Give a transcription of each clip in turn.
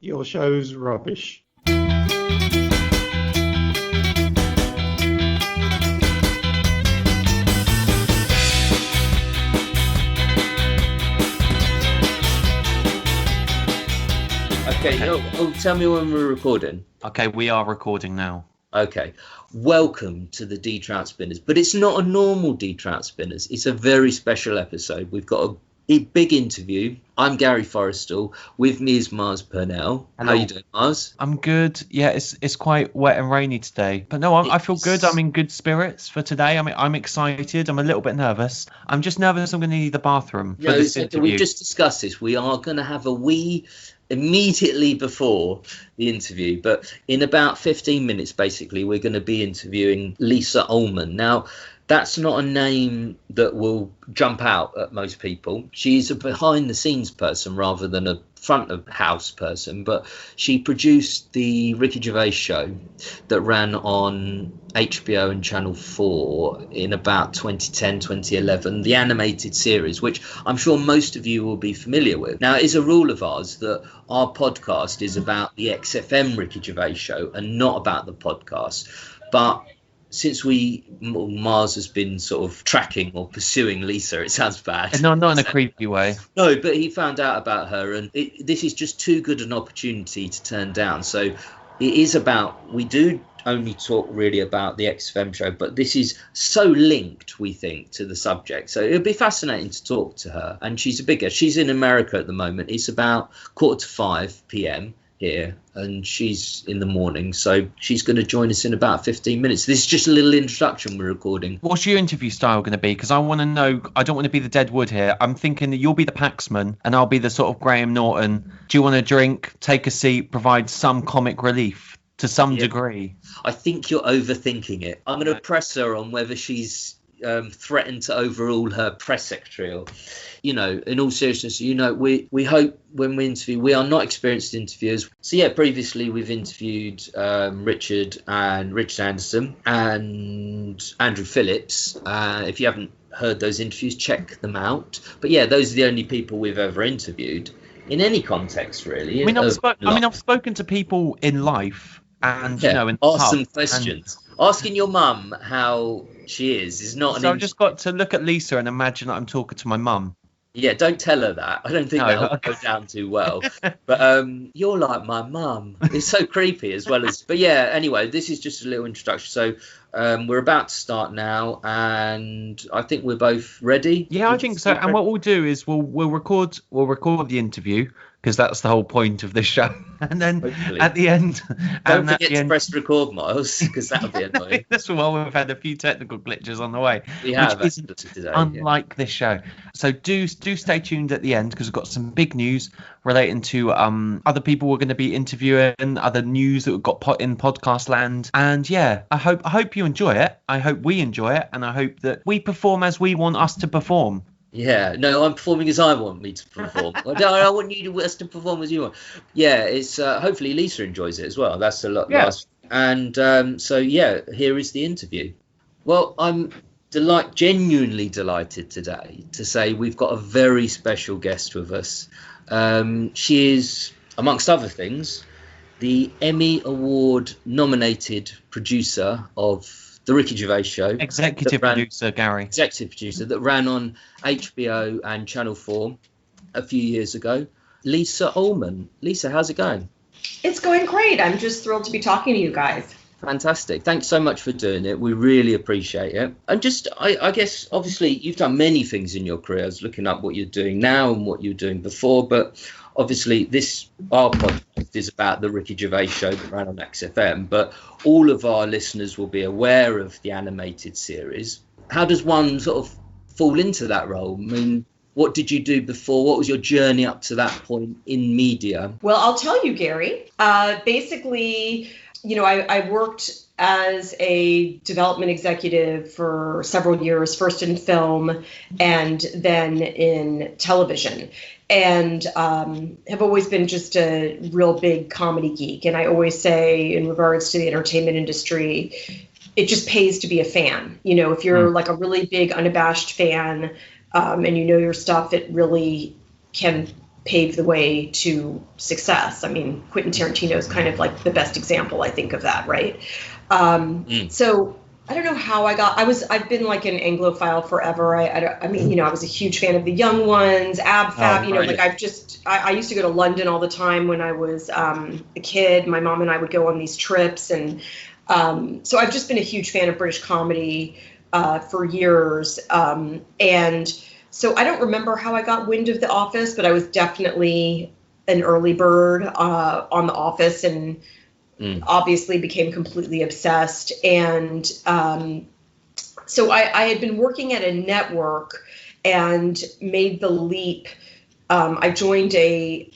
Your show's rubbish. Okay, tell me when we're recording. Okay, we are recording now. Okay, welcome to the Trout Spinners, but it's not a normal Trout Spinners. It's a very special episode. We've got a big interview. I'm Gary Forrestal. With me is Mars Purnell. Hello. How you doing, Mars? I'm good. Yeah, it's quite wet and rainy today, but no, I feel good. I'm in good spirits for today. I'm excited. I'm a little bit nervous. I'm just nervous. I'm going to need the bathroom for this interview. We just discussed this. We are going to have a wee immediately before the interview, but in about 15 minutes basically we're going to be interviewing Lisa Ullmann. Now that's not a name that will jump out at most people. She's a behind the scenes person rather than a front of house person, but she produced the Ricky Gervais show that ran on HBO and Channel 4 in about 2010, 2011, the animated series, which I'm sure most of you will be familiar with. Now, it is a rule of ours that our podcast is about the XFM Ricky Gervais show and not about the podcast. But since Mars has been sort of tracking or pursuing Lisa, it sounds bad. No, not in a creepy way. No, but he found out about her, and this is just too good an opportunity to turn down. So it is about, we do only talk really about the XFM show, but this is so linked, we think, to the subject. So it'll be fascinating to talk to her. And she's a big guest. She's in America at the moment. It's about 4:45 p.m. here, and she's in the morning, so she's going to join us in about 15 minutes. This is just a little introduction we're recording. What's your interview style going to be? Because I want to know, I don't want to be the dead wood here. I'm thinking that you'll be the Paxman and I'll be the sort of Graham Norton. Do you want to drink, take a seat, provide some comic relief to some degree? I think you're overthinking it. I'm going to press her on whether she's threatened to overrule her press secretarial. You know, in all seriousness, you know, we hope when we interview, we are not experienced interviewers. So yeah, previously we've interviewed Richard Anderson and Andrew Phillips. If you haven't heard those interviews, check them out. But yeah, those are the only people we've ever interviewed in any context, really. I've spoken to people in life and, you know, in ask some questions. Asking your mum how she is not. So I've just got to look at Lisa and imagine that I'm talking to my mum. Yeah, don't tell her that. I don't think that'll go down too well. But you're like my mum. It's so creepy as well as. But yeah, anyway, this is just a little introduction. So we're about to start now, and I think we're both ready. Yeah, I think so. And what we'll do is we'll record the interview, because that's the whole point of this show. And then hopefully, at the end... Don't forget to press record, Miles, because that'll be annoying. That's why we've had a few technical glitches on the way. We have, which isn't today, unlike this show. So do stay tuned at the end, because we've got some big news relating to other people we're going to be interviewing, other news that we've got in podcast land. And yeah, I hope you enjoy it. I hope we enjoy it. And I hope that we perform as we want us to perform. Yeah, no, I'm performing as I want me to perform. I want us to perform as you want. Yeah, it's hopefully Lisa enjoys it as well. That's a lot. Yeah. And so, yeah, here is the interview. Well, I'm genuinely delighted today to say we've got a very special guest with us. She is, amongst other things, the Emmy Award nominated producer of The Ricky Gervais Show. Executive producer that ran on HBO and Channel 4 a few years ago. Lisa Ullmann. Lisa, how's it going? It's going great. I'm just thrilled to be talking to you guys. Fantastic. Thanks so much for doing it. We really appreciate it. And just, I guess, obviously, you've done many things in your career. I was looking up what you're doing now and what you were doing before, but obviously our podcast is about the Ricky Gervais show that ran on XFM, but all of our listeners will be aware of the animated series. How does one sort of fall into that role? I mean, what did you do before? What was your journey up to that point in media? Well, I'll tell you, Gary. Basically, you know, I worked as a development executive for several years, first in film and then in television. And have always been just a real big comedy geek. And I always say, in regards to the entertainment industry, it just pays to be a fan. You know, if you're like a really big unabashed fan and you know your stuff, it really can paved the way to success. I mean, Quentin Tarantino is kind of like the best example, I think, of that, right? So I don't know how I've been like an Anglophile forever. I mean, I was a huge fan of the Young Ones, Ab Fab, right. like I used to go to London all the time when I was a kid. My mom and I would go on these trips. And so I've just been a huge fan of British comedy for years. And so I don't remember how I got wind of The Office, but I was definitely an early bird on The Office, and obviously became completely obsessed. And so I had been working at a network and made the leap. I joined a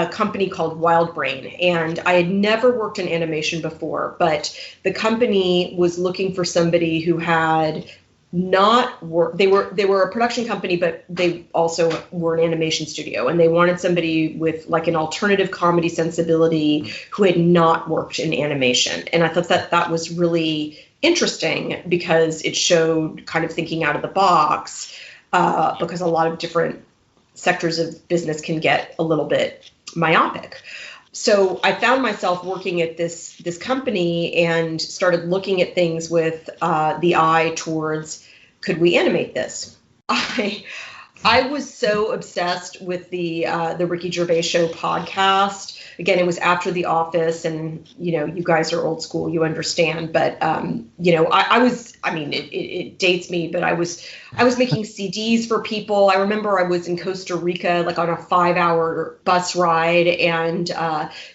company called Wild Brain, and I had never worked in animation before, but the company was looking for somebody who had not work. They were a production company, but they also were an animation studio, and they wanted somebody with like an alternative comedy sensibility who had not worked in animation. And I thought that was really interesting because it showed kind of thinking out of the box, because a lot of different sectors of business can get a little bit myopic. So I found myself working at this company and started looking at things with the eye towards, could we animate this? I was so obsessed with the Ricky Gervais Show podcast. Again, it was after The Office, and you guys are old school, you understand. But it dates me, but I was making CDs for people. I remember I was in Costa Rica, like on a 5-hour bus ride, and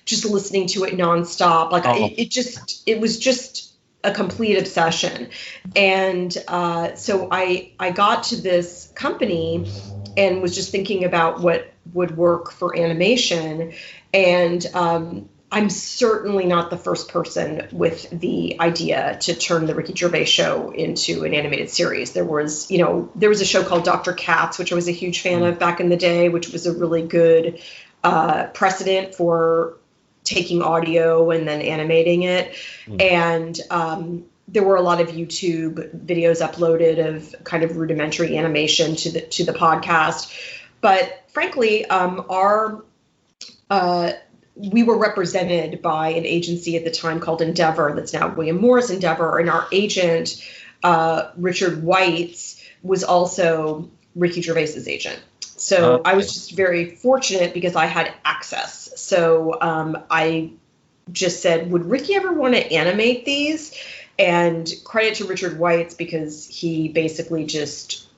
just listening to it nonstop. Like it was just a complete obsession. And so I got to this company and was just thinking about what would work for animation. And I'm certainly not the first person with the idea to turn the Ricky Gervais Show into an animated series. There was a show called Dr. Katz, which I was a huge fan of back in the day, which was a really good precedent for taking audio and then animating it. And there were a lot of YouTube videos uploaded of kind of rudimentary animation to the podcast. But frankly, we were represented by an agency at the time called Endeavor, that's now William Morris Endeavor, and our agent, Richard Weitz, was also Ricky Gervais's agent. So I was just very fortunate because I had access. So I just said, would Ricky ever want to animate these? And credit to Richard Weitz, because he basically just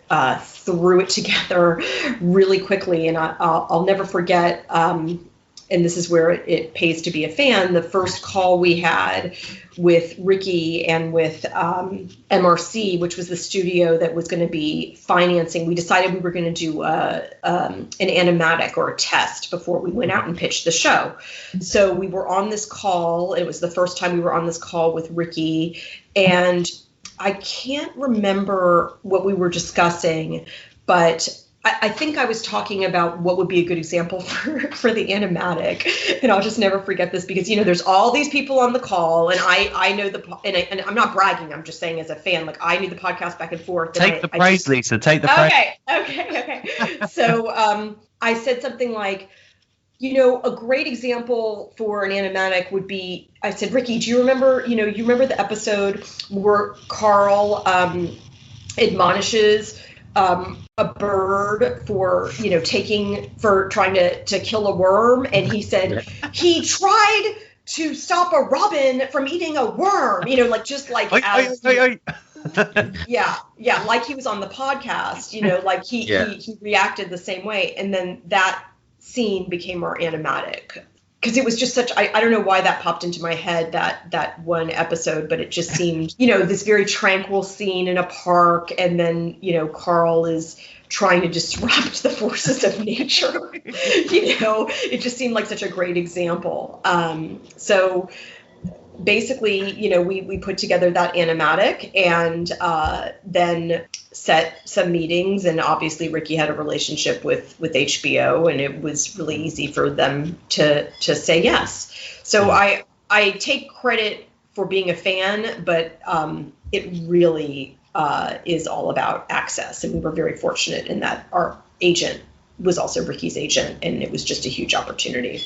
threw it together really quickly. And I'll never forget, and this is where it pays to be a fan, the first call we had with Ricky and with MRC, which was the studio that was going to be financing. We decided we were going to do an animatic or a test before we went out and pitched the show. So we were on this call. It was the first time we were on this call with Ricky, and I can't remember what we were discussing, but I think I was talking about what would be a good example for the animatic, and I'll just never forget this because there's all these people on the call, and I know and I'm not bragging, I'm just saying as a fan, like I knew the podcast back and forth. Take the praise, Lisa. Take the praise. Okay. So I said something like, a great example for an animatic would be, I said, Ricky, do you remember the episode where Carl admonishes a bird for trying to kill a worm, and he said he tried to stop a robin from eating a worm, like like he was on the podcast, like he reacted the same way, and then that scene became our animatic. Because it was just I don't know why that popped into my head, that one episode, but it just seemed, this very tranquil scene in a park, and then, Carl is trying to disrupt the forces of nature. It just seemed like such a great example. So basically, we put together that animatic, and then set some meetings, and obviously Ricky had a relationship with HBO, and it was really easy for them to say yes. So I take credit for being a fan, but it really is all about access, and we were very fortunate in that our agent was also Ricky's agent, and it was just a huge opportunity.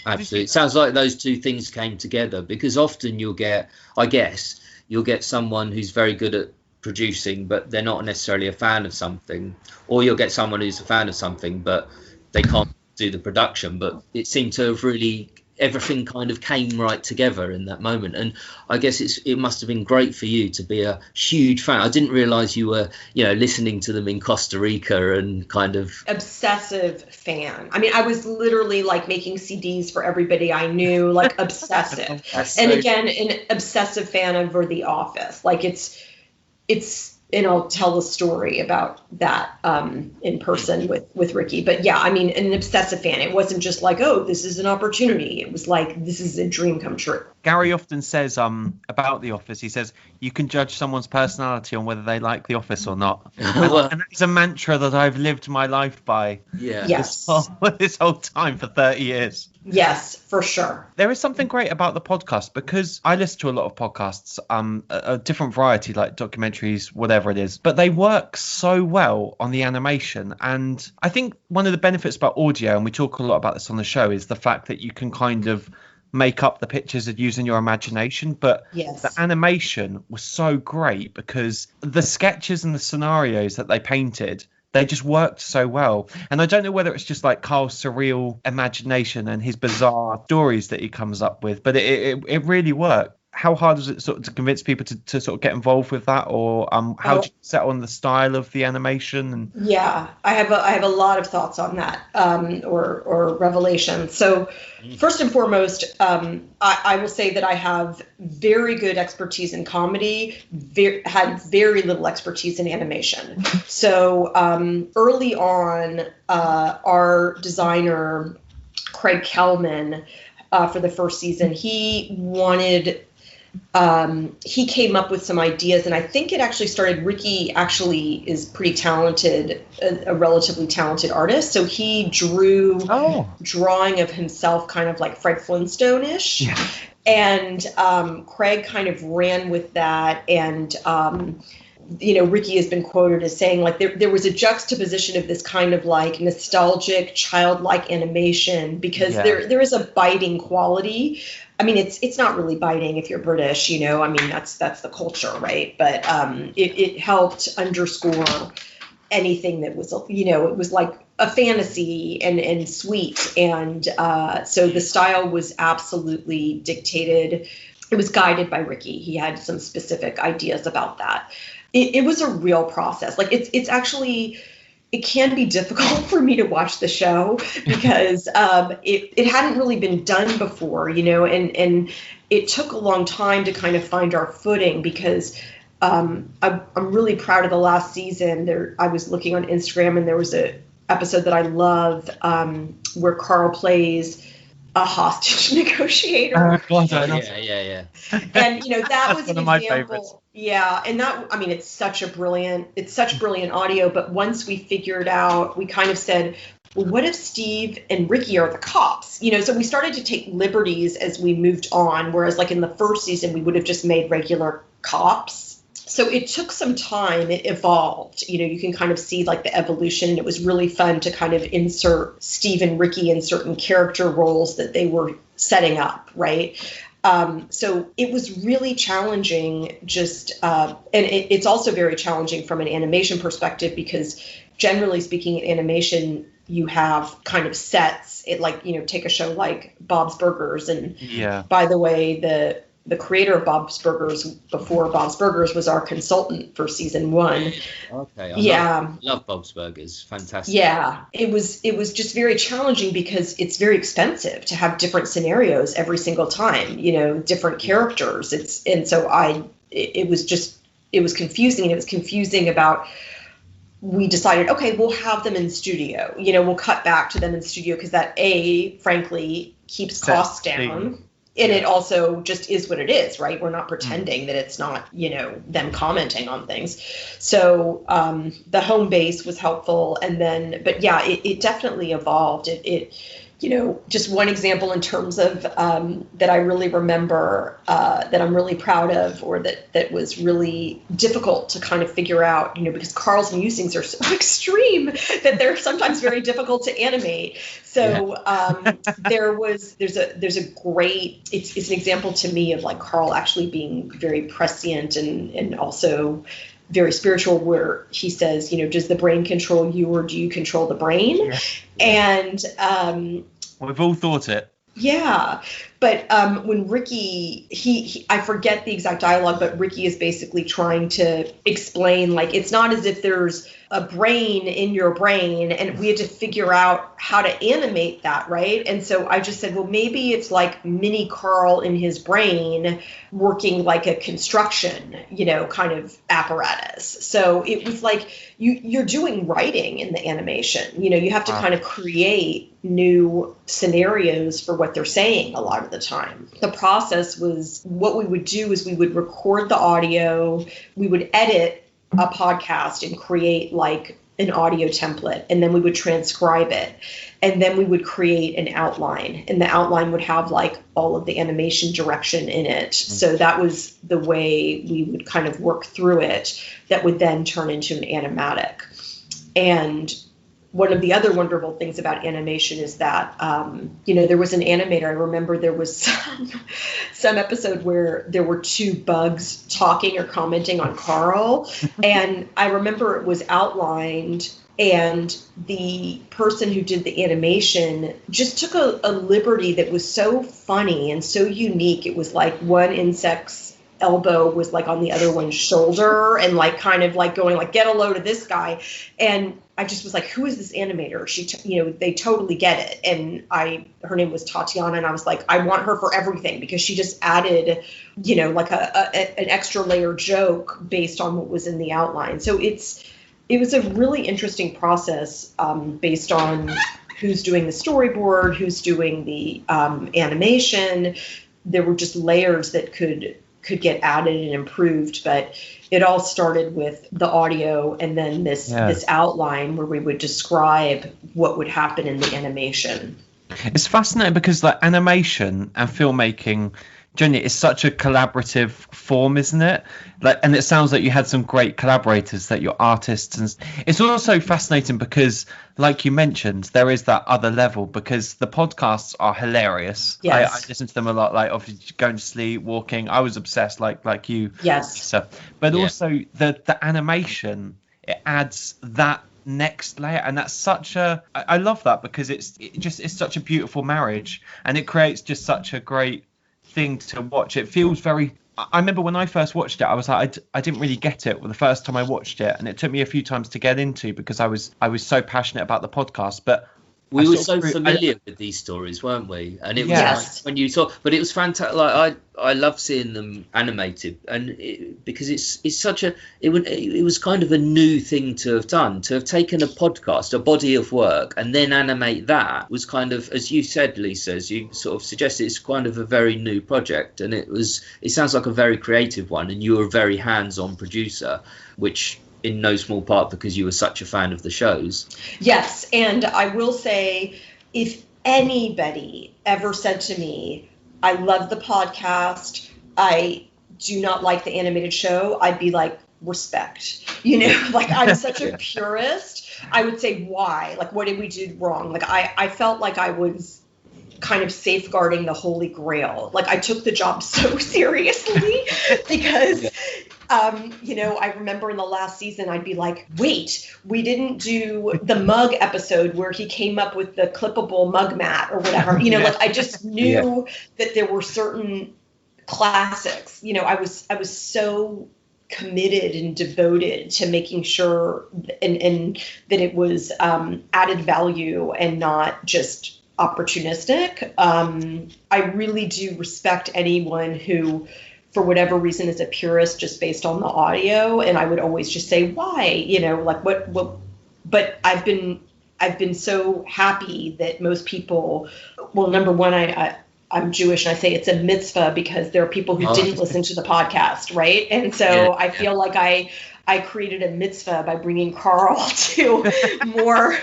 Absolutely. It sounds like those two things came together, because often you'll get someone who's very good at producing, but they're not necessarily a fan of something, or you'll get someone who's a fan of something, but they can't do the production. But it seemed to have really, everything kind of came right together in that moment. And I guess it must have been great for you to be a huge fan. I didn't realize you were, listening to them in Costa Rica and kind of obsessive fan. I mean, I was literally like making CDs for everybody I knew, like obsessive. And again, an obsessive fan over The Office. Like it's, and I'll tell the story about that in person with Ricky. But yeah, I mean, an obsessive fan. It wasn't just like, oh, this is an opportunity. It was like, this is a dream come true. Gary often says about The Office, he says, you can judge someone's personality on whether they like The Office or not. And that's a mantra that I've lived my life by. Yeah. Yes. This whole time for 30 years. Yes, for sure. There is something great about the podcast, because I listen to a lot of podcasts, a different variety, like documentaries, whatever it is, but they work so well on the animation. And I think one of the benefits about audio, and we talk a lot about this on the show, is the fact that you can kind of make up the pictures and using your imagination. But yes, the animation was so great because the sketches and the scenarios that they painted, they just worked so well. And I don't know whether it's just like Carl's surreal imagination and his bizarre stories that he comes up with, but it really worked. How hard was it sort of to convince people to sort of get involved with that, or how did you settle on the style of the animation? And yeah, I have a lot of thoughts on that, or revelations. So first and foremost, I will say that I have very good expertise in comedy, had very little expertise in animation. So early on, our designer Craig Kellman, for the first season, he came up with some ideas, and I think it actually started. Ricky actually is pretty talented, a relatively talented artist. So he drew drawing of himself kind of like Fred Flintstone-ish. Yeah. And Craig kind of ran with that. And, Ricky has been quoted as saying, like, there was a juxtaposition of this kind of like nostalgic, childlike animation, because there is a biting quality. I mean, it's not really biting if you're British, I mean, that's the culture, right? But it helped underscore anything that was, it was like a fantasy and sweet. And so the style was absolutely dictated. It was guided by Ricky. He had some specific ideas about that. It was a real process. Like it's actually, it can be difficult for me to watch the show because it hadn't really been done before, and it took a long time to kind of find our footing, because I'm really proud of the last season. I was looking on Instagram, and there was a episode that I love where Carl plays a hostage negotiator. Yeah. And that was one an of my example. favorites. Yeah, and that, I mean, it's such brilliant audio. But once we figured out, we kind of said, well, what if Steve and Ricky are the cops? So we started to take liberties as we moved on. Whereas like in the first season, we would have just made regular cops. So it took some time. It evolved. You can kind of see like the evolution. And it was really fun to kind of insert Steve and Ricky in certain character roles that they were setting up, right? So it was really challenging, and it's also very challenging from an animation perspective, because generally speaking, in animation, you have kind of sets. Take a show like Bob's Burgers, and by the way, the creator of Bob's Burgers, before Bob's Burgers, was our consultant for season 1. Okay. I love Bob's Burgers. Fantastic. Yeah, it was just very challenging because it's very expensive to have different scenarios every single time, different characters. It was confusing, and it was confusing about, we decided, okay, we'll have them in studio, we'll cut back to them in studio, because that frankly keeps costs down. And it also just is what it is, right? We're not pretending that it's not, them commenting on things. So the home base was helpful. And then, but yeah, it definitely evolved. just one example in terms of that I really remember that I'm really proud of, or that was really difficult to kind of figure out, because Carl's musings are so extreme that they're sometimes very difficult to animate. So there's a great, it's an example to me of like Carl actually being very prescient and also very spiritual, where he says, does the brain control you or do you control the brain? Yeah. And we've all thought it. Yeah. But when Ricky, I forget the exact dialogue, but Ricky is basically trying to explain, like, it's not as if there's a brain in your brain and we had to figure out how to animate that, right? And so I just said, well, maybe it's like mini Carl in his brain working like a construction, kind of apparatus. So it was like you're doing writing in the animation. You have to kind of create new scenarios for what they're saying a lot of the time. The process was, what we would do is we would record the audio, we would edit a podcast and create like an audio template, and then we would transcribe it, and then we would create an outline, and the outline would have like all of the animation direction in it. So that was the way we would kind of work through it, that would then turn into an animatic. And one of the other wonderful things about animation is that, there was an animator. I remember there was some episode where there were two bugs talking or commenting on Carl. And I remember it was outlined, and the person who did the animation just took a liberty that was so funny and so unique. It was like one insect's elbow was like on the other one's shoulder, and like kind of like going like, get a load of this guy. And I just was like, who is this animator? They totally get it. And her name was Tatiana, and I was like, I want her for everything, because she just added, like an extra layer joke based on what was in the outline. So it was a really interesting process based on who's doing the storyboard, who's doing the animation. There were just layers that could get added and improved, but it all started with the audio and then this outline where we would describe what would happen in the animation. It's fascinating because like animation and filmmaking generally is such a collaborative form, isn't it? And it sounds like you had some great collaborators, that you're artists, and it's also fascinating because, like you mentioned, there is that other level, because the podcasts are hilarious. Yes. I listen to them a lot, like obviously going to sleep, walking. I was obsessed, like you. Yes. So, but also the animation, it adds that next layer, and that's I love that, because it's such a beautiful marriage, and it creates just such a great thing to watch. It feels very, I remember when I first watched it, I was like, I didn't really get it the first time I watched it, and it took me a few times to get into, because I was so passionate about the podcast. But we were so familiar with these stories, weren't we? And it was like, when you saw, but it was fantastic. Like I love seeing them animated, and because it's such a, it was kind of a new thing to have done, to have taken a podcast, a body of work, and then animate that was kind of, as you said, Lisa, as you sort of suggested, it's kind of a very new project, and it sounds like a very creative one, and you were a very hands-on producer, which, in no small part because you were such a fan of the shows. Yes, and I will say, if anybody ever said to me, I love the podcast, I do not like the animated show, I'd be like, respect. Like, I'm such a purist. I would say, why? Like, what did we do wrong? Like, I felt like I was kind of safeguarding the Holy Grail. Like, I took the job so seriously because... I remember in the last season, I'd be like, wait, we didn't do the mug episode where he came up with the clippable mug mat or whatever. Like, I just knew that there were certain classics. I was so committed and devoted to making sure and that it was added value and not just opportunistic. I really do respect anyone who, for whatever reason, is a purist just based on the audio, and I would always just say, why, like what, but I've been so happy that most people, well, number one, I'm Jewish, and I say it's a mitzvah because there are people who didn't listen to the podcast, right? And so I feel like I created a mitzvah by bringing Carl to more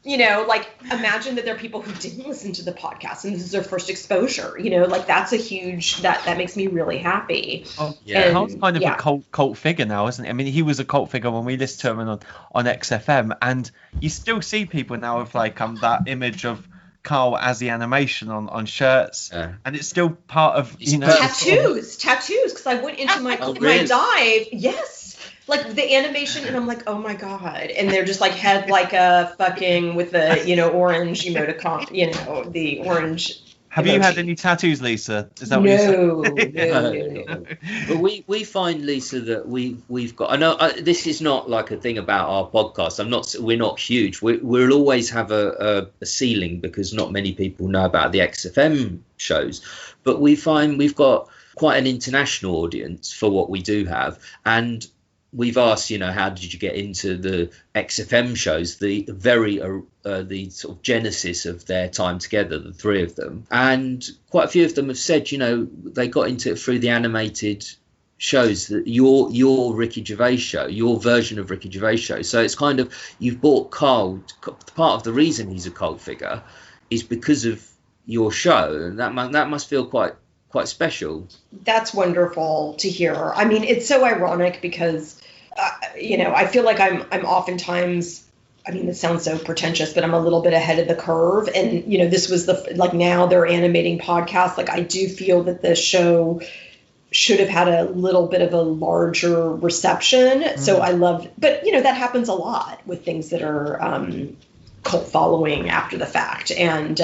You know, like, imagine that there are people who didn't listen to the podcast and this is their first exposure. You know, like, that's a huge, that makes me really happy. Oh, Yeah. Carl's kind of a cult figure now, isn't he? I mean, he was a cult figure when we listened to him on XFM, and you still see people now with like that image of Carl as the animation on shirts, and it's still part of, you know, tattoos, because I went into my dive, yes, like the animation, and I'm like, oh my god, and they're just like had like a fucking with the, you know, orange emoticon, you know, the orange. Have emoji. you had any tattoos, Lisa? Is that what you're saying? No. But we find, Lisa, that we've got. I know this is not like a thing about our podcast. We're not huge. We'll always have a ceiling because not many people know about the XFM shows. But we find we've got quite an international audience for what we do have, and we've asked, you know, how did you get into the XFM shows, the sort of genesis of their time together, the three of them. And quite a few of them have said, you know, they got into it through the animated shows, that your Ricky Gervais show, your version of Ricky Gervais show. So it's kind of, you've brought Carl, part of the reason he's a cult figure is because of your show. And that must feel quite special. That's wonderful to hear. I mean, it's so ironic because, you know, I feel like I'm oftentimes, I mean, this sounds so pretentious, but I'm a little bit ahead of the curve. And, you know, this was now they're animating podcasts. Like, I do feel that the show should have had a little bit of a larger reception. So I love, but, you know, that happens a lot with things that are cult following after the fact. And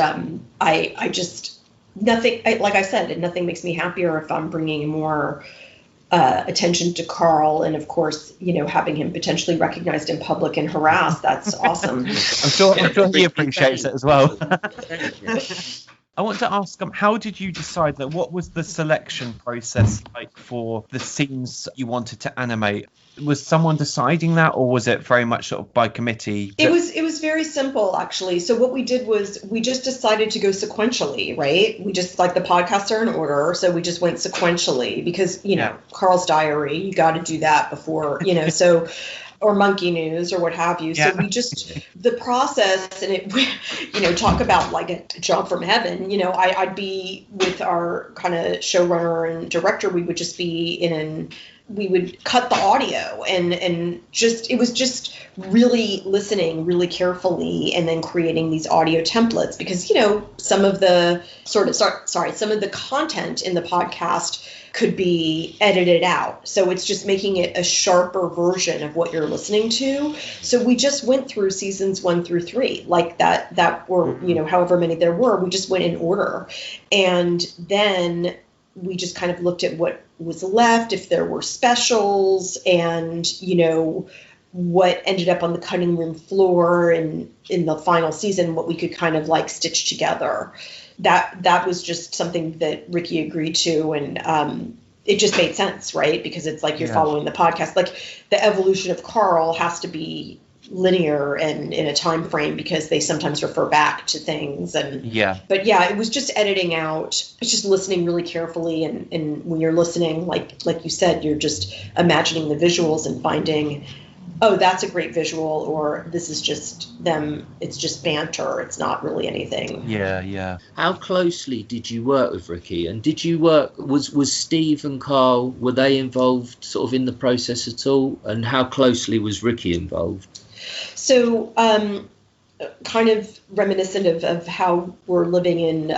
I just, nothing, like I said, nothing makes me happier if I'm bringing more attention to Carl, and of course, you know, having him potentially recognized in public and harassed. That's awesome. I'm sure he appreciates it as well. I want to ask, how did you decide that? What was the selection process like for the scenes you wanted to animate? Was someone deciding that, or was it very much sort of by committee? It was very simple, actually. So what we did was we just decided to go sequentially, right? We just, like, the podcasts are in order, so we just went sequentially because, you know, Carl's diary, you got to do that before, you know, so, or monkey news or what have you. So we just, the process, and it, you know, talk about like a jump from heaven, you know, I'd be with our kind of showrunner and director, we would just be we would cut the audio and just, it was just really listening really carefully and then creating these audio templates because, you know, some of the some of the content in the podcast could be edited out. So it's just making it a sharper version of what you're listening to. So we just went through seasons 1 through 3, like that were, you know, however many there were, we just went in order. And then we just kind of looked at what was left, if there were specials, and, you know, what ended up on the cutting room floor and in the final season, what we could kind of like stitch together. That was just something that Ricky agreed to, and it just made sense, right? Because it's like you're following the podcast. Like, the evolution of Carl has to be linear and in a time frame because they sometimes refer back to things. And but it was just editing out. It's just listening really carefully, and when you're listening, like you said, you're just imagining the visuals and finding, oh, that's a great visual, or this is just them, it's just banter, it's not really anything. How closely did you work with Ricky, and did you work, was Steve and Carl, were they involved sort of in the process at all, and how closely was Ricky involved? So kind of reminiscent of how we're living in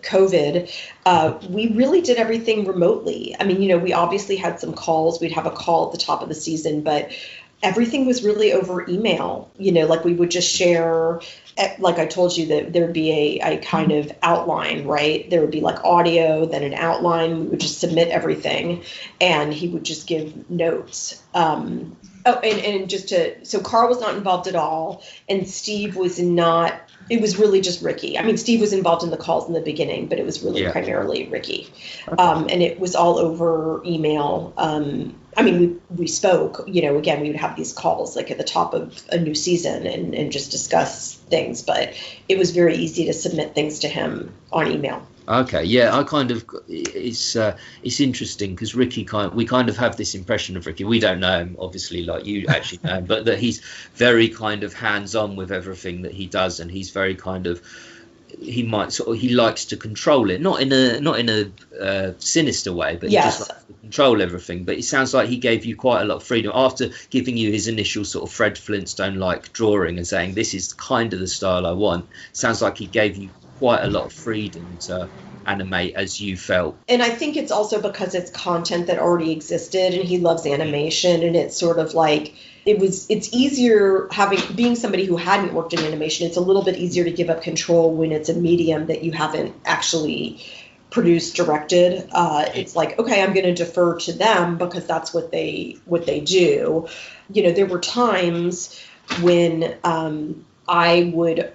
COVID, we really did everything remotely. I mean, you know, we obviously had some calls. We'd have a call at the top of the season, but everything was really over email. You know, like we would just share, like I told you, that there'd be a kind of outline, right? There would be like audio, then an outline. We would just submit everything, and he would just give notes. So Carl was not involved at all, and Steve was not. It was really just Ricky. I mean, Steve was involved in the calls in the beginning, but it was really primarily Ricky. And it was all over email. I mean, we spoke, you know, again, we would have these calls like at the top of a new season and just discuss things, but it was very easy to submit things to him on email. Okay, yeah, it's interesting because we kind of have this impression of Ricky. We don't know him, obviously, like you actually know him, but that he's very kind of hands-on with everything that he does, and he's very kind of, he likes to control it, not in a sinister way, but he just likes to control everything. But it sounds like he gave you quite a lot of freedom after giving you his initial sort of Fred Flintstone-like drawing and saying this is kind of the style I want. It sounds like he gave you quite a lot of freedom to animate as you felt. And I think it's also because it's content that already existed, and he loves animation, and it's sort of like it's easier being somebody who hadn't worked in animation. It's a little bit easier to give up control when it's a medium that you haven't actually produced, directed. It's like, okay, I'm going to defer to them because that's what they do. You know, there were times when I would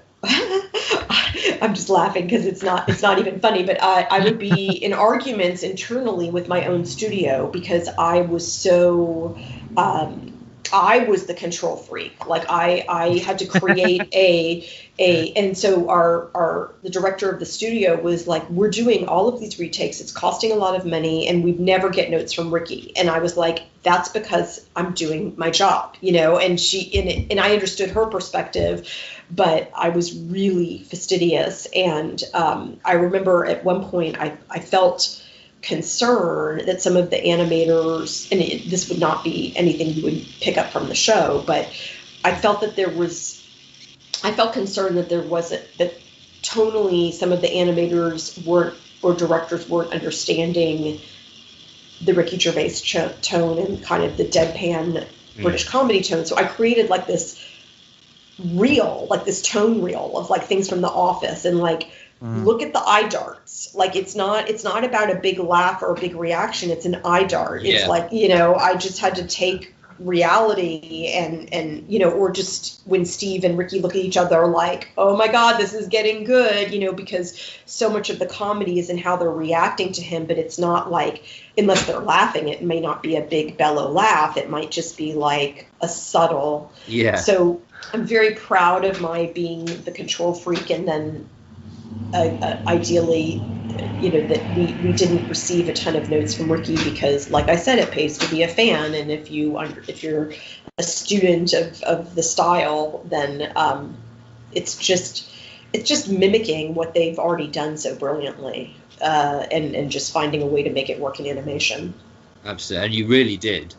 I'm just laughing because it's not even funny, but I would be in arguments internally with my own studio because I was so I was the control freak. Like I had to create and so the director of the studio was like, we're doing all of these retakes. It's costing a lot of money and we'd never get notes from Ricky. And I was like, that's because I'm doing my job, you know, and I understood her perspective, but I was really fastidious. And I remember at one point I felt concern that some of the animators, and this would not be anything you would pick up from the show, but I felt concerned that that tonally some of the animators or directors weren't understanding the Ricky Gervais tone and kind of the deadpan British comedy tone. So I created like this reel, like this tone reel of like things from The Office, and like, look at the eye darts. Like it's not about a big laugh or a big reaction. It's an eye dart. Yeah. It's like, you know, I just had to take reality and you know, or just when Steve and Ricky look at each other like, oh my God, this is getting good, you know, because so much of the comedy is in how they're reacting to him, but it's not like, unless they're laughing, it may not be a big bellow laugh. It might just be like a subtle. Yeah. So I'm very proud of my being the control freak, and then ideally, you know, that we didn't receive a ton of notes from Ricky because, like I said, it pays to be a fan, and if you're a student of the style, then it's just mimicking what they've already done so brilliantly, and just finding a way to make it work in animation. Absolutely, and you really did.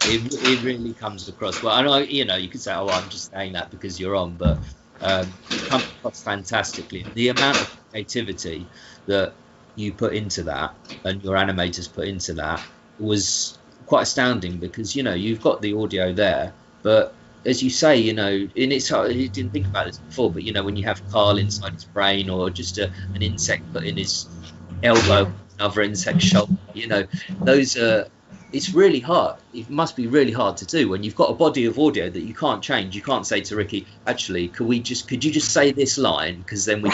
It really comes across well. I know, you know, you could say, oh, I'm just saying that because you're on, but it comes across fantastically. The amount of creativity that you put into that and your animators put into that was quite astounding, because, you know, you've got the audio there, but as you say, you know, and it's hard, you didn't think about this before, but, you know, when you have Carl inside his brain, or just an insect put in his elbow, another insect shoulder, you know, those are, it's really hard. It must be really hard to do when you've got a body of audio that you can't change. You can't say to Ricky, actually, could you just say this line, because then we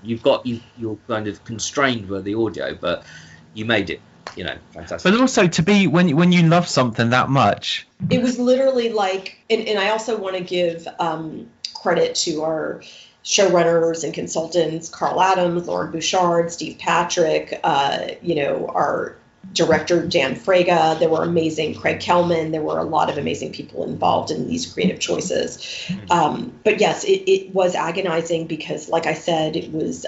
you're kind of constrained by the audio, but you made it, you know, fantastic. But also to be, when you love something that much, it was literally like, and I also want to give credit to our showrunners and consultants, Carl Adams, Lauren Bouchard, Steve Patrick, you know, our director Dan Fraga. There were amazing Craig Kelman. There were a lot of amazing people involved in these creative choices. But yes, it was agonizing because, like I said, it was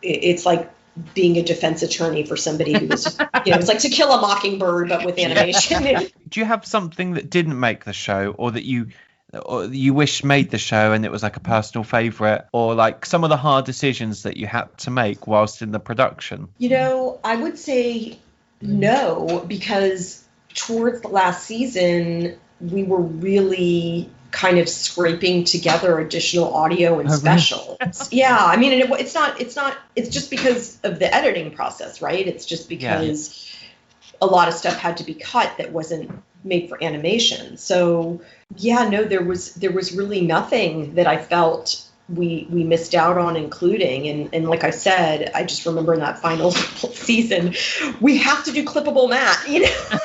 it's like being a defense attorney for somebody who was, you know, it's like To Kill a Mockingbird but with animation. Do you have something that didn't make the show, or that you wish made the show and it was like a personal favorite, or like some of the hard decisions that you had to make whilst in the production? You know, I would say no, because towards the last season, we were really kind of scraping together additional audio and specials. Yeah, I mean, it's just because of the editing process, right? It's just because a lot of stuff had to be cut that wasn't made for animation. So yeah, no, there was really nothing that I felt we missed out on including, and like I said, I just remember in that final season, we have to do clippable Matt, you know.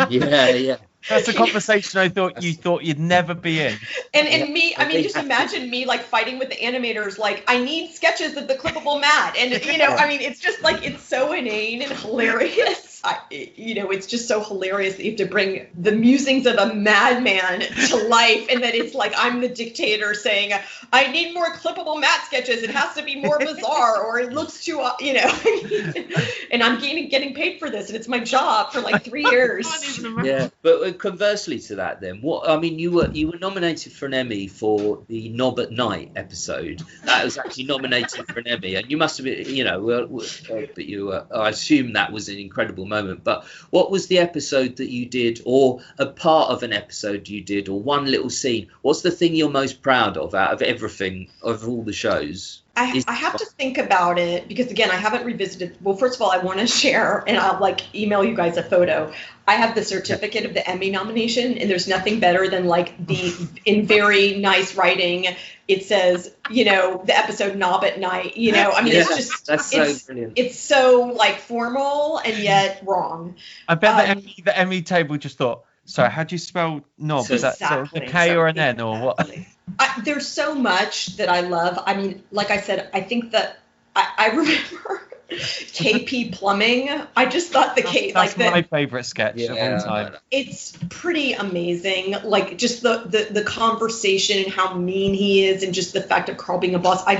Yeah. That's a conversation I thought you'd never be in. And me, I mean, just imagine me like fighting with the animators, like, I need sketches of the clippable mat. And, I mean, it's just like, it's so inane and hilarious. It's just so hilarious that you have to bring the musings of a madman to life. And that it's like, I'm the dictator saying, I need more clippable mat sketches. It has to be more bizarre, or it looks too, and I'm getting paid for this. And it's my job for like 3 years. Yeah, but conversely to that, then, you were nominated for an Emmy for the Knob at Night episode. That was actually nominated for an Emmy, and you must have been, but I assume that was an incredible moment. But what was the episode that you did, or a part of an episode you did, or one little scene? What's the thing you're most proud of out of everything, of all the shows? I have to think about it, because again, I haven't revisited. Well, first of all, I want to share, and I'll like email you guys a photo. I have the certificate of the Emmy nomination, and there's nothing better than like in very nice writing, it says, the episode Knob at Night, it's just, that's so brilliant. It's so like formal and yet wrong. I bet the Emmy table just thought, sorry, how do you spell knob? Is that sort of a K or an N or what? There's so much that I love. I mean, like I said, I think that I remember KP Plumbing. I just thought that's my favorite sketch of all time. It's pretty amazing. Like just the conversation and how mean he is, and just the fact of Carl being a boss. I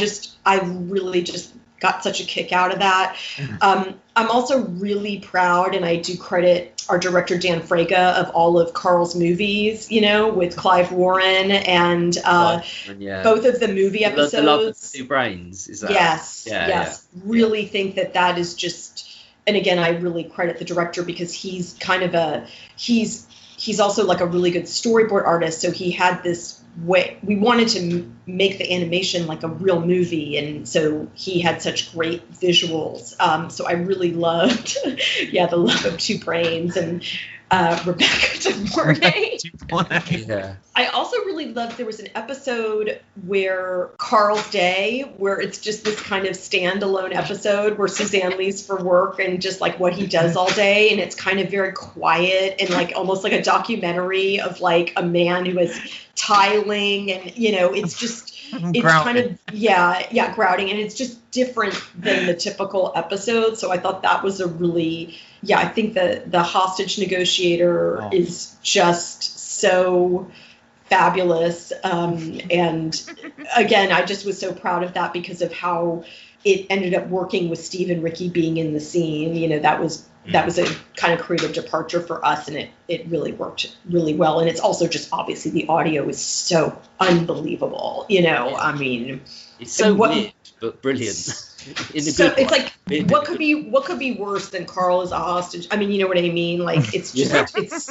really just got such a kick out of that. I'm also really proud, and I do credit our director Dan Fraga, of all of Carl's movies, with Clive Warren and both of the movie episodes. The Love of Two Brains, is that? Yes, yes. Really think that is just, and again, I really credit the director, because he's kind of he's also like a really good storyboard artist. So he had this way, we wanted to make the animation like a real movie, and so he had such great visuals. So I really loved The Love of Two Brains and Rebecca De Mornay. Yeah. I also really loved, there was an episode where Carl's Day, where it's just this kind of standalone episode where Suzanne leaves for work and just like what he does all day, and it's kind of very quiet and like almost like a documentary of like a man who is tiling, and it's just it's kind of grouting, and it's just different than the typical episode. So I thought that was a really I think the hostage negotiator is just so fabulous, and again, I just was so proud of that because of how it ended up working with Steve and Ricky being in the scene. That was a kind of creative departure for us, and it really worked really well. And it's also just obviously the audio is so unbelievable. I mean, it's so weird but brilliant. It's like what could be worse than Carl as a hostage? I mean, you know what I mean? Like it's just it's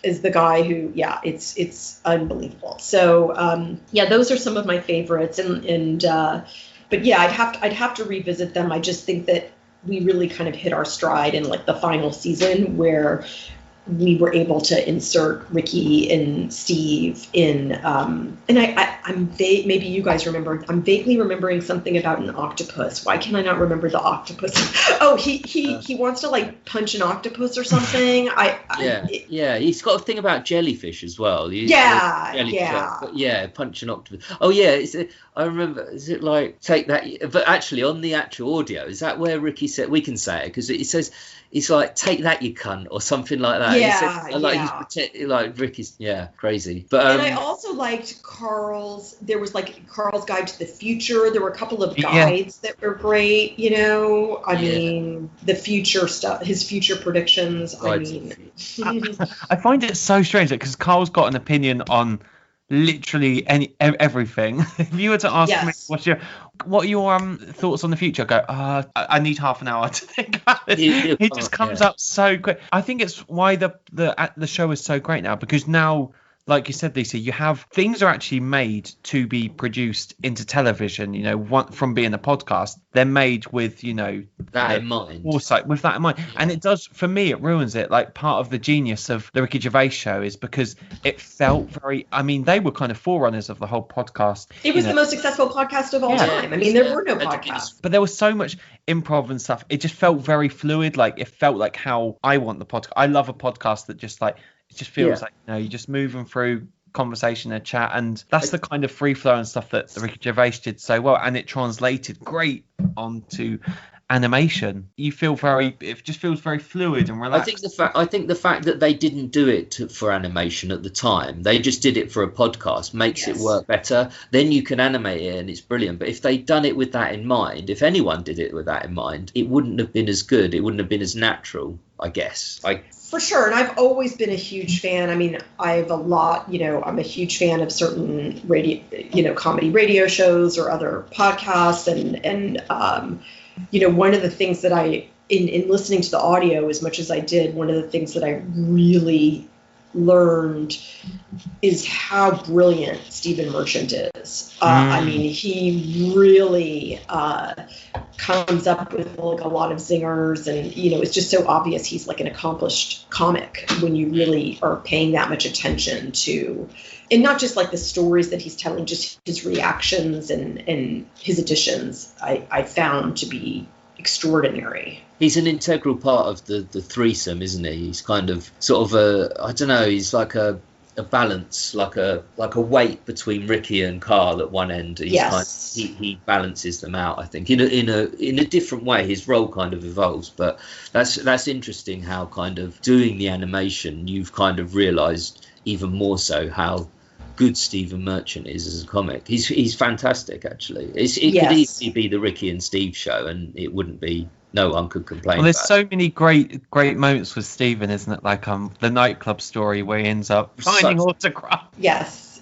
is the guy who it's unbelievable. So those are some of my favorites, and but I'd have to revisit them. I just think that we really kind of hit our stride in like the final season, where we were able to insert Ricky and Steve in, and maybe you guys remember, I'm vaguely remembering something about an octopus. Why can I not remember the octopus? Oh, he wants to like punch an octopus or something. He's got a thing about jellyfish as well. Punch an octopus. Oh yeah, I remember. Is it like take that? But actually, on the actual audio, is that where Ricky said, we can say it because it says, it's like take that you cunt or something like that. He's like Ricky's crazy. But and I also liked Carl's. There was like Carl's Guide to the Future. There were a couple of guides that were great. I mean, the future stuff, his future predictions. I mean, I find it so strange because Carl's got an opinion on literally everything. If you were to ask me what are your thoughts on the future, I go, I need half an hour to think about it. He just comes up so quick. I think it's why the show is so great now, because now, like you said, Lisa, you have things are actually made to be produced into television. From being a podcast, they're made with that in mind. Foresight, with that in mind, and it does, for me, it ruins it. Like part of the genius of the Ricky Gervais show is because it felt very. I mean, they were kind of forerunners of the whole podcast. It was the most successful podcast of all time. I mean, there were no podcasts, but there was so much improv and stuff. It just felt very fluid. Like it felt like how I want the podcast. I love a podcast that just like It just feels like, you know, you're just moving through conversation and chat, and that's the kind of free flow and stuff that Ricky Gervais did so well, and it translated great onto animation. It just feels very fluid and relaxed. I think the fact that they didn't do it for animation at the time, they just did it for a podcast, makes it work better. Then you can animate it and it's brilliant. But if they'd done it with that in mind, if anyone did it with that in mind, it wouldn't have been as good. It wouldn't have been as natural, I guess. For sure. And I've always been a huge fan. I mean, I have a lot, you know, I'm a huge fan of certain comedy radio shows or other podcasts. And you know, one of the things that in listening to the audio as much as I did, one of the things that I really learned is how brilliant Stephen Merchant is. I mean, he really comes up with like a lot of zingers, and you know, it's just so obvious he's like an accomplished comic when you really are paying that much attention to, and not just like the stories that he's telling, just his reactions and his additions. I found to be extraordinary. He's an integral part of the threesome, isn't he? He's kind of sort of I don't know, he's like a balance, like a weight between Ricky and Carl at one end. He balances them out, I think, in a different way. His role kind of evolves, but that's interesting how kind of doing the animation, you've kind of realised even more so how good Stephen Merchant is as a comic. He's fantastic, actually. It could easily be the Ricky and Steve show, and it wouldn't be. No one could complain. Well, there's so many great moments with Stephen, isn't it? Like the nightclub story where he ends up signing autographs.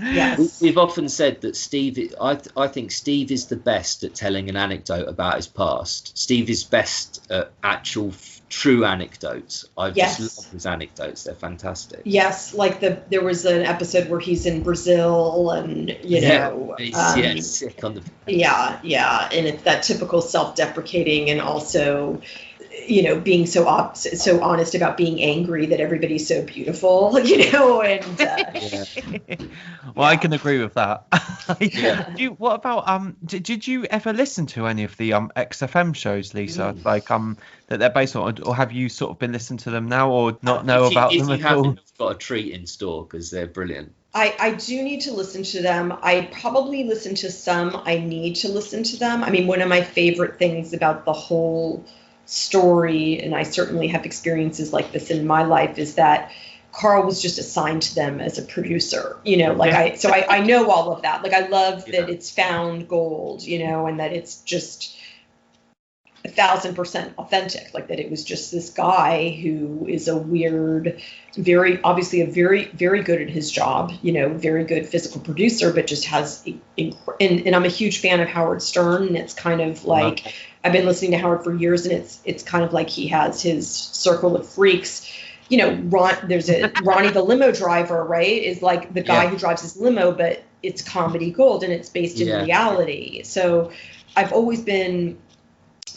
Yes. We've often said that Steve. I think Steve is the best at telling an anecdote about his past. Steve is best at actual true anecdotes. I just love his anecdotes. They're fantastic. Yes, like there was an episode where he's in Brazil and sick on the and it's that typical self-deprecating and also, you know, being so honest about being angry that everybody's so beautiful, you know, and well, I can agree with that. What about did you ever listen to any of the XFM shows, Lisa? Like that they're based on, or have you sort of been listening to them now, or not know about them at all? You've got a treat in store because they're brilliant. I do need to listen to them. I probably listen to some. I need to listen to them. I mean, one of my favorite things about the whole story, and I certainly have experiences like this in my life, is that Carl was just assigned to them as a producer, you know, like I know all of that. Like I love that it's found gold, you know, and that it's just 1,000% authentic, like that it was just this guy who is a weird, very obviously a very, very good at his job, you know, very good physical producer, but just has, and I'm a huge fan of Howard Stern, and it's kind of like, I've been listening to Howard for years, and it's kind of like he has his circle of freaks. You know, there's a Ronnie the limo driver, right? Is like the guy who drives his limo, but it's comedy gold and it's based in reality. So I've always been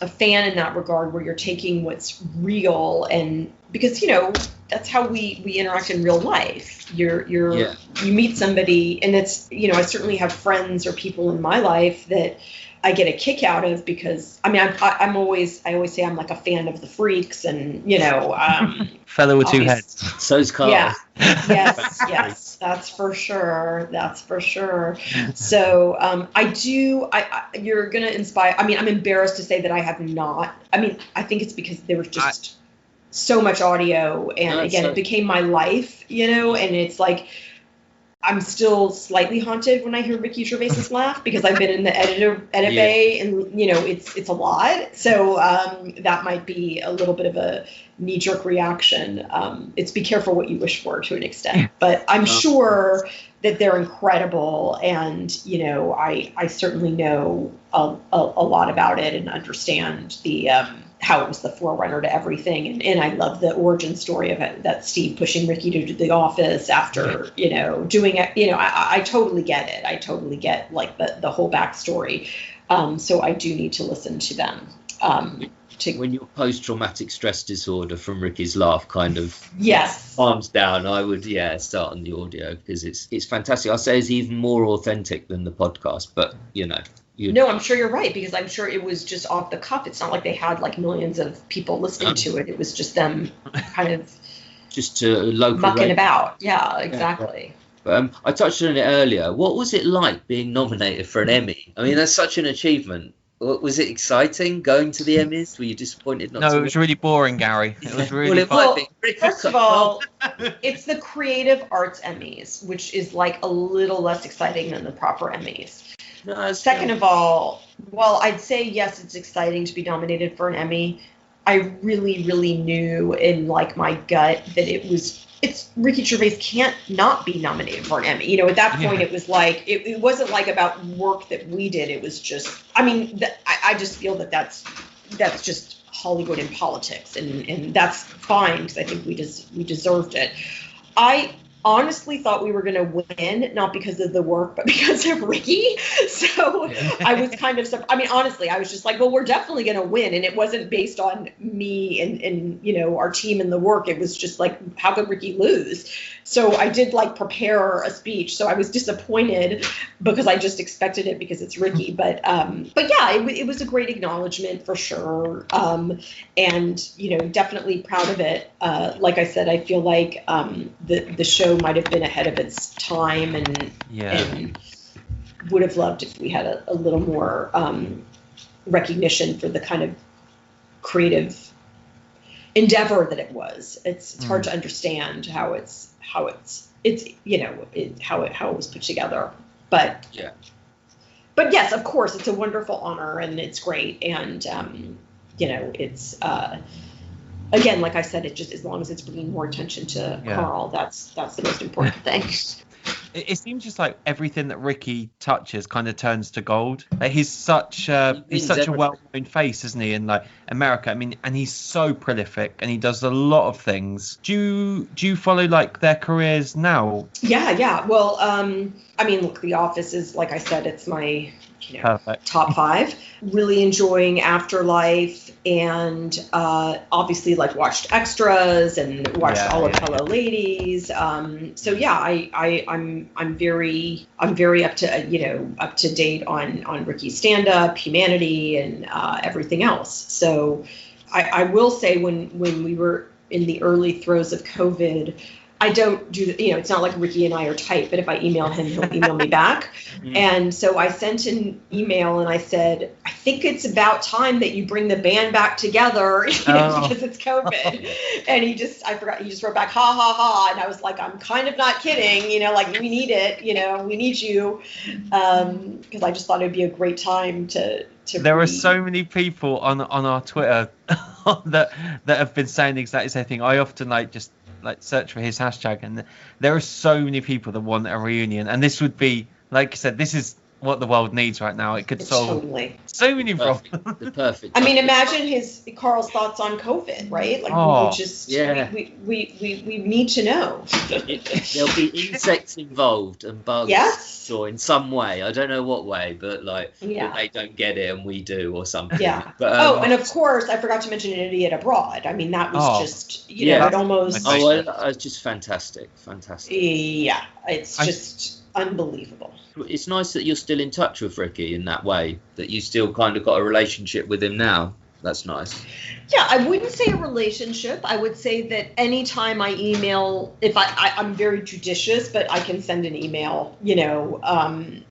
a fan in that regard, where you're taking what's real, and because, you know, that's how we interact in real life. You meet somebody, and it's, you know, I certainly have friends or people in my life that I get a kick out of, because I mean, I always say I'm like a fan of the freaks, and you know, fellow with two heads. So's Carl. Yeah. Yes, that's for sure. So you're gonna inspire. I mean, I'm embarrassed to say that I have not. I mean, I think it's because there was just so much audio, and again, it became my life, you know, and it's like, I'm still slightly haunted when I hear Ricky Gervais's laugh, because I've been in the edit bay, and you know, it's a lot. So that might be a little bit of a knee-jerk reaction. It's be careful what you wish for to an extent, but I'm sure that they're incredible, and you know, I certainly know a lot about it and understand the how it was the forerunner to everything. And I love the origin story of it, that Steve pushing Ricky to do The Office after, you know, doing it. You know, I totally get it. I totally get like the whole backstory. So I do need to listen to them. When your post-traumatic stress disorder from Ricky's laugh kind of yes calms down, I would start on the audio, because it's fantastic. I'll say it's even more authentic than the podcast, but you know. No, I'm sure you're right, because I'm sure it was just off the cuff. It's not like they had like millions of people listening to it. It was just them kind of just to local mucking about. Yeah, exactly. I touched on it earlier. What was it like being nominated for an Emmy? I mean, that's such an achievement. Was it exciting going to the Emmys? Were you disappointed not to? No, it was really boring, Gary. It was really First of all, it's the Creative Arts Emmys, which is like a little less exciting than the proper Emmys. No, Second of all, while I'd say yes, it's exciting to be nominated for an Emmy, I really, really knew in like my gut that it's Ricky Gervais can't not be nominated for an Emmy. You know, at that point, it was like, it wasn't like about work that we did. It was just, I mean, I just feel that that's just Hollywood and politics, and that's fine because I think we deserved it. I honestly thought we were going to win, not because of the work, but because of Ricky. So I was kind of, I mean, honestly, I was just like, well, we're definitely going to win. And it wasn't based on me and, you know, our team and the work. It was just like, how could Ricky lose? So I did like prepare a speech. So I was disappointed because I just expected it because it's Ricky. But yeah, it was a great acknowledgement for sure. And, you know, definitely proud of it. Like I said, I feel like the show might have been ahead of its time and would have loved if we had a little more recognition for the kind of creative endeavor that it was. It's hard to understand how it's you know how it was put together, but yes, of course, it's a wonderful honor and it's great, and you know, it's again, like I said, it just, as long as it's bringing more attention to Carl, that's the most important thing. It seems just like everything that Ricky touches kind of turns to gold. Like he's such a well-known face, isn't he, in like America? I mean, and he's so prolific, and he does a lot of things. Do you follow like their careers now? Yeah. Well, I mean, look, The Office is, like I said, it's my top 5. Really enjoying Afterlife, and obviously like watched Extras and watched All of Hello Ladies. So yeah, I'm very up to date on Ricky's stand-up, Humanity, and everything else. So I will say when we were in the early throes of COVID, I don't do, it's not like Ricky and I are tight, but if I email him, he'll email me back. And so I sent an email and I said, I think it's about time that you bring the band back together because it's COVID. And he just wrote back, ha, ha, ha. And I was like, I'm kind of not kidding, like we need it, we need you. Because I just thought it'd be a great time to there are so many people on our Twitter that have been saying the exact same thing. I often just search for his hashtag, and there are so many people that want a reunion, and this would be, like you said, this is what the world needs right now. It could solve so many problems. The perfect. I mean, imagine Carl's thoughts on COVID, right? We need to know. There'll be insects involved and bugs, or in some way. I don't know what way, but they don't get it and we do, or something. Yeah. But, and of course, I forgot to mention An Idiot Abroad. I mean, that was just it almost. It's just fantastic. Yeah, it's just unbelievable. It's nice that you're still in touch with Ricky in that way, that you still kind of got a relationship with him now. That's nice. Yeah, I wouldn't say a relationship. I would say that anytime I email, if I'm very judicious, but I can send an email, and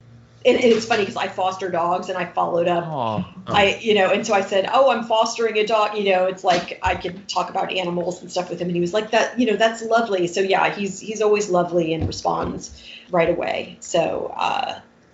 it's funny because I foster dogs, and I followed up. And so I said, I'm fostering a dog. It's like I could talk about animals and stuff with him, and he was like, that, that's lovely. So yeah, he's always lovely and responds right away. So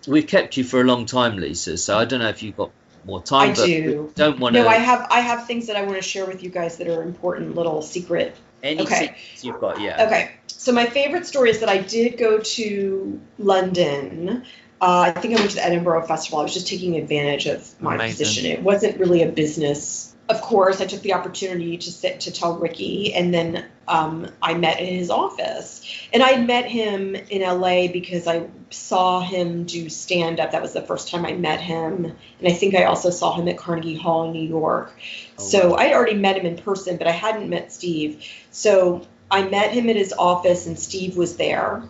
we've kept you for a long time, Lisa. So I don't know if you've got more time. I do. Don't want to. No, I have things that I want to share with you guys that are important, little secret. Secrets you've got, yeah. Okay. So my favorite story is that I did go to London. I think I went to the Edinburgh Festival. I was just taking advantage of my position. It wasn't really a business. Of course, I took the opportunity to tell Ricky, and then I met in his office. And I met him in LA because I saw him do stand-up. That was the first time I met him. And I think I also saw him at Carnegie Hall in New York. So I had already met him in person, but I hadn't met Steve. So I met him at his office, and Steve was there.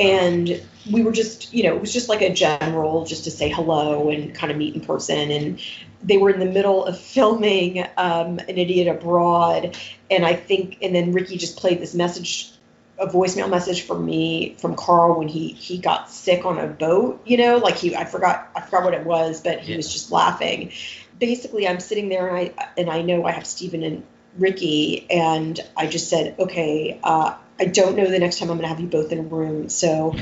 And we were just, it was just like a general, just to say hello and kind of meet in person. And they were in the middle of filming An Idiot Abroad. And then Ricky just played this message, a voicemail message from Carl when he got sick on a boat, I forgot what it was, but he was just laughing. Basically, I'm sitting there and I know I have Stephen and Ricky, and I just said, okay, I don't know the next time I'm going to have you both in a room. So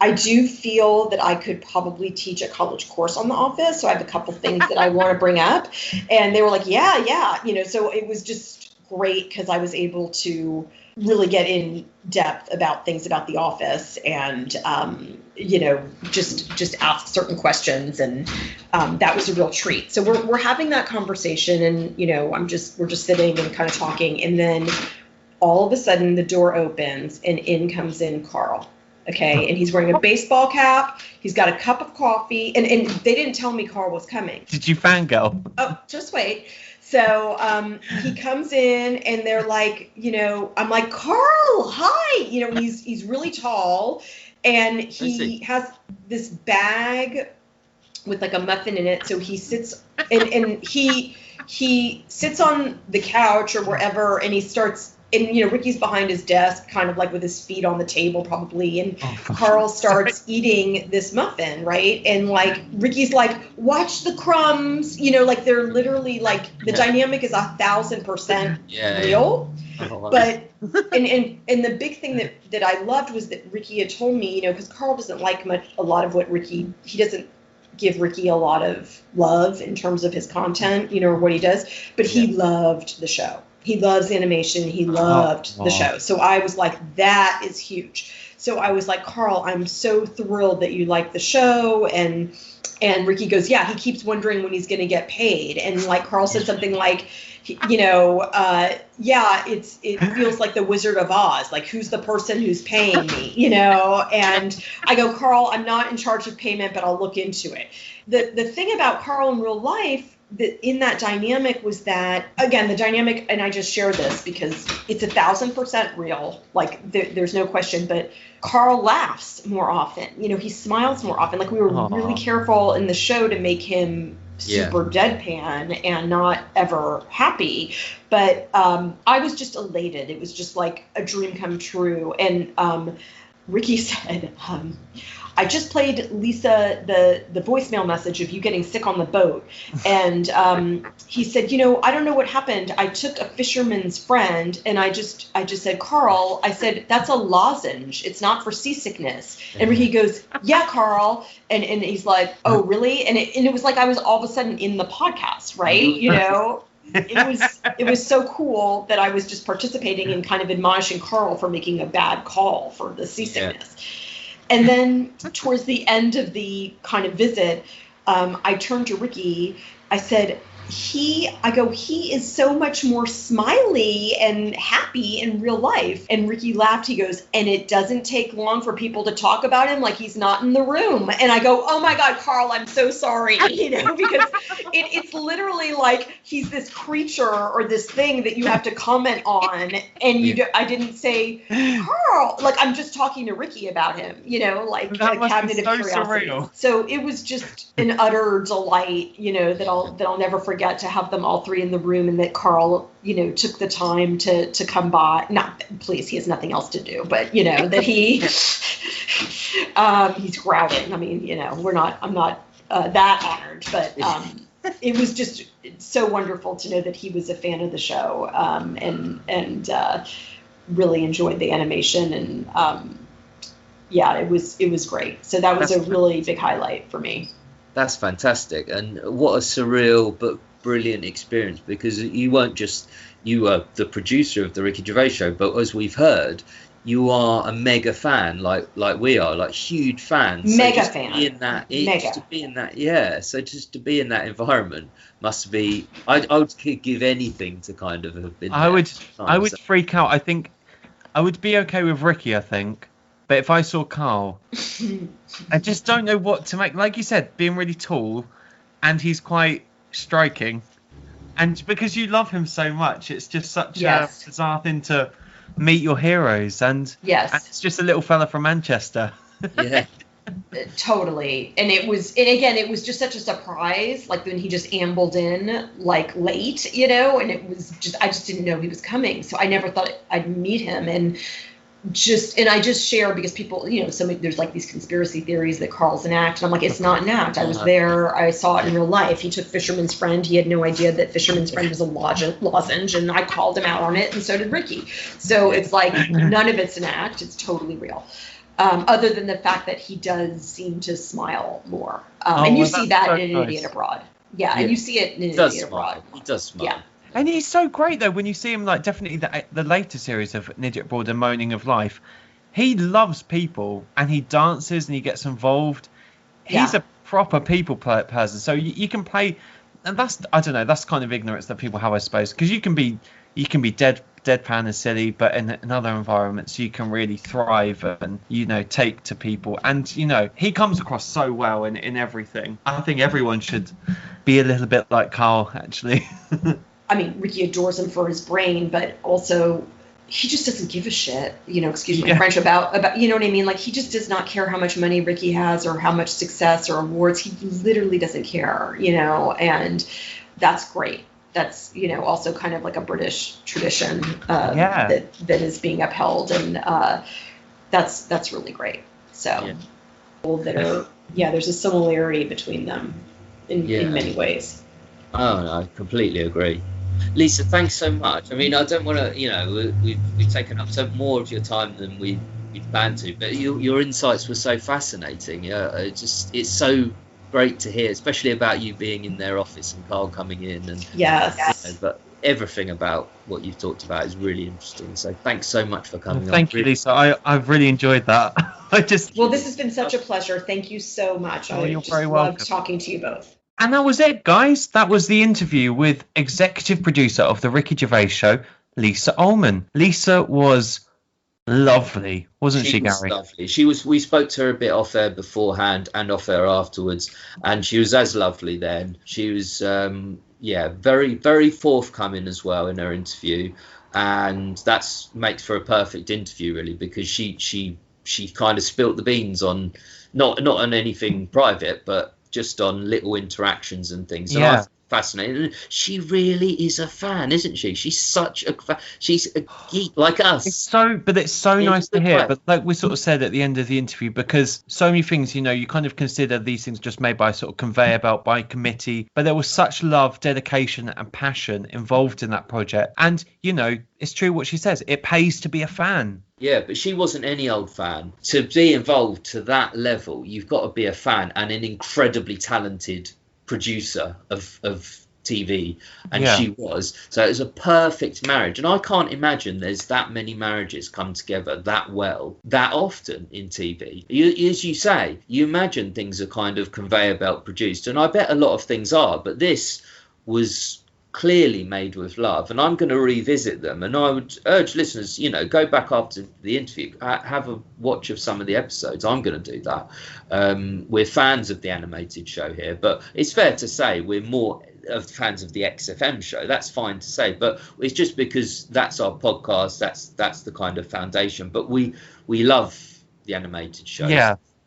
I do feel that I could probably teach a college course on The Office. So I have a couple things that I want to bring up. And they were like, yeah. So it was just great because I was able to really get in depth about things about The Office and, just ask certain questions. And that was a real treat. So we're having that conversation and, we're just sitting and kind of talking. And then all of a sudden the door opens and in comes Carl. Okay. And he's wearing a baseball cap. He's got a cup of coffee and they didn't tell me Carl was coming. Did you fangirl? Oh, just wait. So he comes in and they're like, I'm like, Carl, hi. He's really tall and he has this bag with like a muffin in it. So he sits and he sits on the couch or wherever and he starts. And, Ricky's behind his desk, kind of like with his feet on the table probably. And Carl starts eating this muffin, right? And like, Ricky's like, watch the crumbs, like they're literally like, the dynamic is 1,000% real. But, and the big thing that I loved was that Ricky had told me, because Carl doesn't like a lot of what he doesn't give Ricky a lot of love in terms of his content, or what he does, but he loved the show. He loves animation. He loved the show. So I was like, that is huge. So I was like, Carl, I'm so thrilled that you like the show. And Ricky goes, yeah, he keeps wondering when he's going to get paid. And like Carl said something like, it feels like the Wizard of Oz. Like, who's the person who's paying me, And I go, Carl, I'm not in charge of payment, but I'll look into it. The thing about Carl in real life, in that dynamic was that, again, the dynamic, and I just share this because it's 1,000% real, like there's no question, but Carl laughs more often. He smiles more often. Like we were really careful in the show to make him super deadpan and not ever happy. But I was just elated. It was just like a dream come true. And Ricky said, I just played Lisa the voicemail message of you getting sick on the boat. And he said, I don't know what happened. I took a fisherman's friend and I just said, Carl, I said, that's a lozenge. It's not for seasickness. And Ricky goes, yeah, Carl. And he's like, oh, really? And it was like I was all of a sudden in the podcast, right? It was so cool that I was just participating and kind of admonishing Carl for making a bad call for the seasickness. Yeah. And then towards the end of the kind of visit, I turned to Ricky. I said, he is so much more smiley and happy in real life. And Ricky laughed. He goes, and it doesn't take long for people to talk about him like he's not in the room. And I go, oh my God, Carl, I'm so sorry, because it's literally like he's this creature or this thing that you have to comment on. And I didn't say, Carl, like I'm just talking to Ricky about him, like that a cabinet of curiosity. Surreal. So it was just an utter delight, that I'll never forget to have them all three in the room, and that Carl, took the time to come by. Not, please, he has nothing else to do, but that he's grouting. I mean, I'm not that honored, but it was just so wonderful to know that he was a fan of the show, and really enjoyed the animation, and it was great. So that was a really big highlight for me. That's fantastic, and what a surreal but brilliant experience, because you weren't just you are the producer of the Ricky Gervais show, but as we've heard, you are a mega fan, like we are, like huge fans. Mega fan. To be in that environment must be. I would give anything to kind of have been. I would freak out. I think I would be okay with Ricky, I think. But if I saw Carl, I just don't know what to make. Like you said, being really tall, and he's quite striking, and because you love him so much, it's just such a bizarre thing to meet your heroes, and Yes. and it's just a little fella from Manchester. Yeah. Totally. And it was just such a surprise, like when he just ambled in like late, and it was just, I just didn't know he was coming. So I never thought I'd meet him. And I just share, because people, there's like these conspiracy theories that Carl's an act. And I'm like, it's not an act. I was there. I saw it in real life. He took Fisherman's Friend. He had no idea that Fisherman's Friend was a lozenge, and I called him out on it, and so did Ricky. So it's like, none of it's an act. It's totally real. Other than the fact that he does seem to smile more. And you see that in An Idiot Abroad. Yeah, and you see it in An Idiot Abroad. He does smile. Yeah. And he's so great, though, when you see him, like, definitely the later series of An Idiot Abroad and Moaning of Life. He loves people, and he dances, and he gets involved. He's a proper people person. So you can play, and that's, I don't know, that's kind of ignorance that people have, I suppose, because you can be deadpan and silly, but in other environments you can really thrive and take to people, and he comes across so well in everything. I think everyone should be a little bit like Carl, actually. I mean, Ricky adores him for his brain, but also he just doesn't give a shit, excuse my French, about, you know what I mean? Like, he just does not care how much money Ricky has or how much success or awards. He literally doesn't care, and that's great. That's, also kind of like a British tradition that is being upheld. And that's really great. So there's a similarity between them in many ways. Oh, no, I completely agree. Lisa, thanks so much. I mean, I don't want to, we've taken up more of your time than we'd planned to, but your insights were so fascinating. It's so great to hear, especially about you being in their office and Carl coming in, and but everything about what you've talked about is really interesting. So thanks so much for coming on. Thank you, Lisa. I've really enjoyed that. This has been such a pleasure. Thank you so much. You're very welcome. Loved talking to you both. And that was it, guys. That was the interview with executive producer of the Ricky Gervais Show, Lisa Ullmann. Lisa was lovely, wasn't she, Gary? Lovely. We spoke to her a bit off air beforehand and off air afterwards, and she was as lovely then. She was very, very forthcoming as well in her interview, and that makes for a perfect interview, really, because she kind of spilt the beans on not on anything private, but just on little interactions and things. And I think fascinating. She really is a fan, isn't she? She's such a fan. She's a geek like us. It's so nice to hear. But like we sort of said at the end of the interview, because so many things, you kind of consider these things just made by sort of conveyor belt, by committee, but there was such love, dedication and passion involved in that project. And it's true what she says, it pays to be a fan. Yeah, but she wasn't any old fan. To be involved to that level, you've got to be a fan and an incredibly talented producer of TV, and she was. So it was a perfect marriage, and I can't imagine there's that many marriages come together that well that often in TV. As you say, you imagine things are kind of conveyor belt produced, and I bet a lot of things are, but this was clearly made with love, and I'm going to revisit them, and I would urge listeners, go back after the interview, have a watch of some of the episodes. I'm going to do that. We're fans of the animated show here, but it's fair to say we're more of fans of the XFM show. That's fine to say, but it's just because that's our podcast, that's the kind of foundation, but we love the animated show.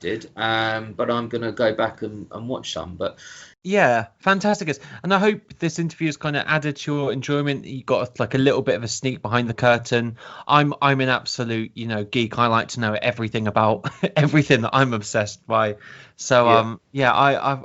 But I'm going to go back and watch some. But yeah, fantastic. And I hope this interview has kind of added to your enjoyment. You got like a little bit of a sneak behind the curtain. I'm an absolute geek. I like to know everything about everything that I'm obsessed by. So I've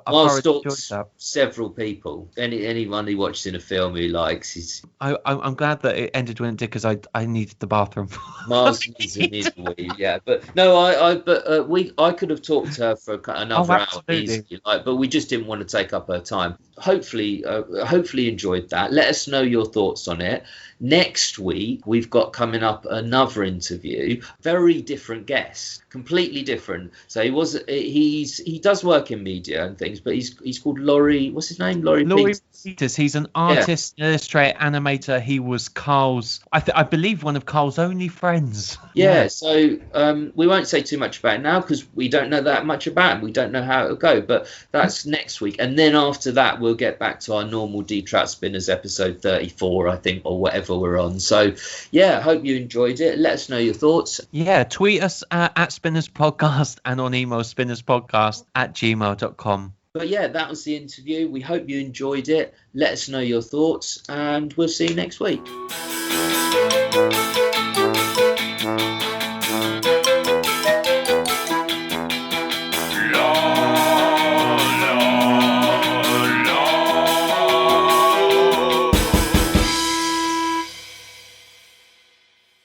enjoyed that. Several people, anyone who watches in a film who likes, I'm glad that it ended when it did, because I needed the bathroom. Mars needs a wee, but no, I could have talked to her for another hour easily, but we just didn't want to take up her time. Hopefully enjoyed that. Let us know your thoughts on it. Next week we've got coming up another interview, very different guest, completely different. So he's he does work in media and things, but he's called Laurie. What's his name? Laurie Peters. He's an artist, illustrator, animator. He was Carl's, I believe, one of Carl's only friends. Yeah. So we won't say too much about it now because we don't know that much about him. We don't know how it'll go, but that's next week. And then after that, we'll get back to our normal Trout Spinners episode 34, I think, or whatever we're on. So yeah, hope you enjoyed it. Let us know your thoughts. Yeah, tweet us at Spinners Podcast and on email spinnerspodcast@gmail.com. But yeah, that was the interview. We hope you enjoyed it. Let us know your thoughts, and we'll see you next week.